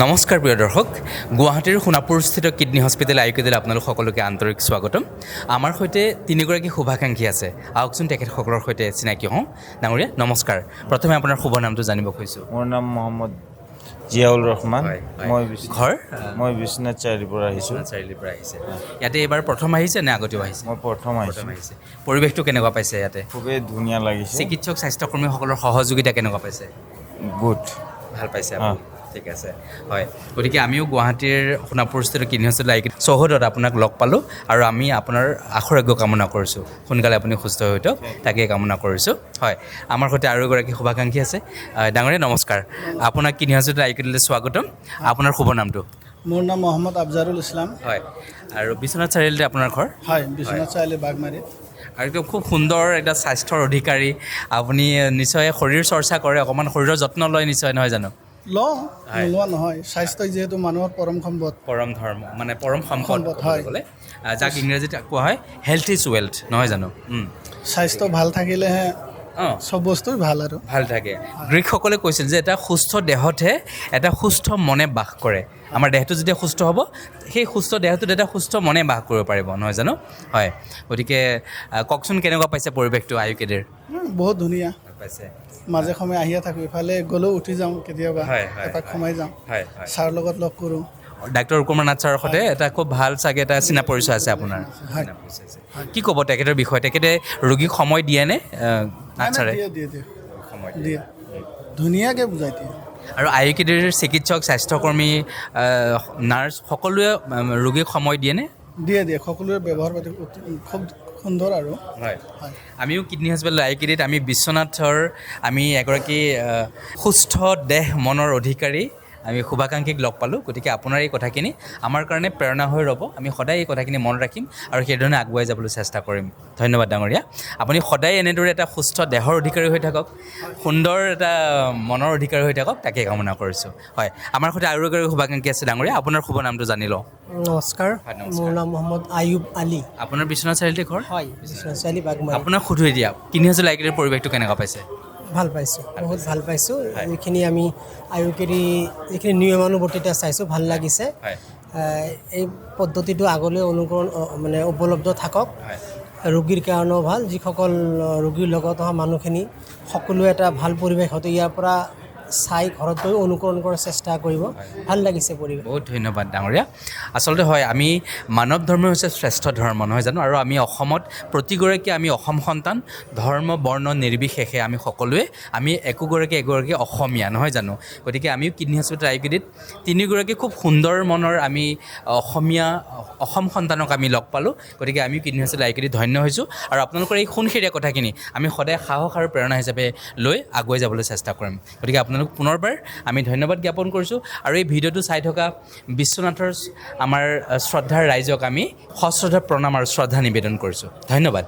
নমস্কাৰ প্ৰিয় দৰ্শক, গুৱাহাটীৰ সোণাপুৰস্থিত কিডনী হস্পিটেল আইকিউডিল আপোনালোক সকলোকে আন্তৰিক স্বাগতম। আমাৰ সৈতে তিনিগৰাকী শুভাকাংক্ষী আছে, আহকচোন তেখেতসকলৰ সৈতে চিনাকি হওঁ। ডাঙৰীয়া নমস্কাৰ, প্ৰথমে আপোনাৰ শুভ নামটো জানিব খুজিছোঁ। মোৰ নাম মহম্মদ জিয়াউল ৰহমান। মই বিশ্বনাথ চাৰিআলিৰ পৰা আহিছোঁ। চাৰিআলিৰ পৰা আহিছে। ইয়াতে এইবাৰ প্ৰথম আহিছে নে আগতেও আহিছে? মই প্ৰথম আহিছোঁ। পৰিৱেশটো কেনেকুৱা পাইছে ইয়াতে? খুবেই ধুনীয়া লাগিছে। চিকিৎসক স্বাস্থ্যকৰ্মীসকলৰ সহযোগিতা কেনেকুৱা পাইছে? গুড, ভাল পাইছে আপুনি? ঠিক আছে, হয়। গতিকে আমিও গুৱাহাটীৰ সোণাপুৰস্থিত কিডনী হস্পিটেল আইকিউডিল চৌহদত আপোনাক লগ পালোঁ আৰু আমি আপোনাৰ আশাৰোগ্য কামনা কৰিছোঁ। সোনকালে আপুনি সুস্থ হৈ উঠক, তাকেই কামনা কৰিছোঁ। হয়, আমাৰ সৈতে আৰু এগৰাকী শুভাকাংক্ষী আছে। ডাঙৰীয়া নমস্কাৰ, আপোনাক কিডনী হস্পিটেল আইকিউডিললৈ স্বাগতম। আপোনাৰ শুভ নামটো? মোৰ নাম মহম্মদ আফজাৰুল ইছলাম। হয়, আৰু বিশ্বনাথ চাৰিআলিতে আপোনাৰ ঘৰ? হয়, বিশ্বনাথ চাৰিআলি বাগমাৰী। আৰু একদম খুব সুন্দৰ এটা স্বাস্থ্যৰ অধিকাৰী আপুনি। নিশ্চয় শৰীৰ চৰ্চা কৰে, অকণমান শৰীৰৰ যত্ন লয় নিশ্চয়, নহয় জানো? লওঁ, নোলোৱা নহয়। স্বাস্থ্যই যিহেতু মানুহৰ পৰম সম্পদ, পৰম ধৰ্ম, মানে পৰম সম্পদ হয়। ক'লে যাক ইংৰাজীত কোৱা হয় হেল্থ ইজ ৱেল্থ, নহয় জানো? স্বাস্থ্য ভাল থাকিলেহে অঁ, চব বস্তুই ভাল আৰু ভাল থাকে। গ্ৰীকসকলে কৈছিল যে এটা সুস্থ দেহতহে এটা সুস্থ মনে বাস কৰে। আমাৰ দেহটো যেতিয়া সুস্থ হ'ব, সেই সুস্থ দেহটোত এটা সুস্থ মনে বাস কৰিব পাৰিব, নহয় জানো? হয়, গতিকে কওকচোন কেনেকুৱা পাইছে পৰিৱেশটো আইকিউডিৰ? বহুত ধুনীয়া। পাইছে? মাজে সময়ে আহিয়ে থাকোঁ, ইফালে গ'লেও উঠি যাওঁ, কেতিয়াবা এপাক সোমাই যাওঁ, হয়। ছাৰ লগত লগ কৰোঁ। ডাক্তৰ কুমাৰ নাথ ছাৰৰ সৈতে এটা খুব ভাল চাগে এটা চিনা পৰিচয় আছে আপোনাৰ। হয়। চিনা পৰিচয় আছে। কি ক'ব তেখেতৰ বিষয়ে? তেখেতে ৰোগীক সময় দিয়েনে নাথ ছাৰে? দিয়ে সময় দিয়ে, ধুনীয়াকৈ বুজাই দিয়ে। আৰু আইকিউডিৰ চিকিৎসক, স্বাস্থ্যকৰ্মী, নাৰ্ছ সকলোৱে ৰোগীক সময় দিয়েনে? দিয়ে, সকলোৰে ব্যৱহাৰ পাতি খুব সুন্দৰ আৰু। হয়, আমিও কিডনী হস্পিটেল আইকিউডিত আমি বিশ্বনাথৰ আমি এগৰাকী সুস্থ দেহ মনৰ অধিকাৰী আমি শুভাকাংক্ষীক লগ পালোঁ। গতিকে আপোনাৰ এই কথাখিনি আমাৰ কাৰণে প্ৰেৰণা হৈ ৰ'ব। আমি সদায় এই কথাখিনি মনত ৰাখিম আৰু সেইধৰণে আগুৱাই যাবলৈ চেষ্টা কৰিম। ধন্যবাদ ডাঙৰীয়া, আপুনি সদায় এনেদৰে এটা সুস্থ দেহৰ অধিকাৰী হৈ থাকক, সুন্দৰ এটা মনৰ অধিকাৰী হৈ থাকক, তাকে কামনা কৰিছোঁ। হয়, আমাৰ সৈতে আৰু এগৰাকী শুভাকাংক্ষী আছে। ডাঙৰীয়া, আপোনাৰ শুভ নামটো জানি লওঁ। নমস্কাৰ, মোৰ নাম মহম্মদ আয়ুব আলী। আপোনাৰ বিশ্বনাথ চাৰিআলিতে ঘৰ? হয়, বিশ্বনাথ চাৰিআলি বাগমাৰী। আপোনাক সুধোৱে দিয়া, কিডনী হস্পিটেল আইকিউডিৰ পৰিৱেশটো কেনেকুৱা পাইছে? ভাল পাইছোঁ, বহুত ভাল পাইছোঁ। যিখিনি আমি আয়ুকেৰি যিখিনি নিয়মানুৱৰ্তিতা চাইছোঁ, ভাল লাগিছে। এই পদ্ধতিটো আগলৈ অনুকৰণ মানে উপলব্ধ থাকক, ৰোগীৰ কাৰণেও ভাল। যিসকল ৰোগীৰ লগত অহা মানুহখিনি সকলোৱে এটা ভাল পৰিৱেশ হয়তো ইয়াৰ পৰা চাই ঘৰত গৈ অনুকৰণ কৰাৰ চেষ্টা কৰিব। ভাল লাগিছে পৰিৱেশ। বহুত ধন্যবাদ ডাঙৰীয়া। আচলতে হয়, আমি মানৱ ধৰ্ম হৈছে শ্ৰেষ্ঠ ধৰ্ম, নহয় জানো? আৰু আমি অসমত প্ৰতিগৰাকী আমি অসম সন্তান, ধৰ্ম বৰ্ণ নিৰ্বিশেষে আমি সকলোৱে আমি একোগৰাকী অসমীয়া, নহয় জানো? গতিকে আমিও কিডনী হস্পিটেল আইকিউডিত তিনিগৰাকী খুব সুন্দৰ মনৰ আমি অসমীয়া অসম সন্তানক আমি লগ পালোঁ। গতিকে আমিও কিডনী হস্পিটেল আইকিউডিত ধন্য হৈছোঁ আৰু আপোনালোকৰ এই সোণসেৰীয়া কথাখিনি আমি সদায় সাহস আৰু প্ৰেৰণা হিচাপে লৈ আগুৱাই যাবলৈ চেষ্টা কৰিম। গতিকে আপোনালোক পুনৰবাৰ আমি ধন্যবাদ জ্ঞাপন কৰিছোঁ আৰু এই ভিডিঅ'টো চাই থকা বিশ্বনাথৰ আমাৰ শ্ৰদ্ধাৰ ৰাইজক আমি সশ্ৰদ্ধা প্ৰণাম আৰু শ্ৰদ্ধা নিবেদন কৰিছোঁ। ধন্যবাদ।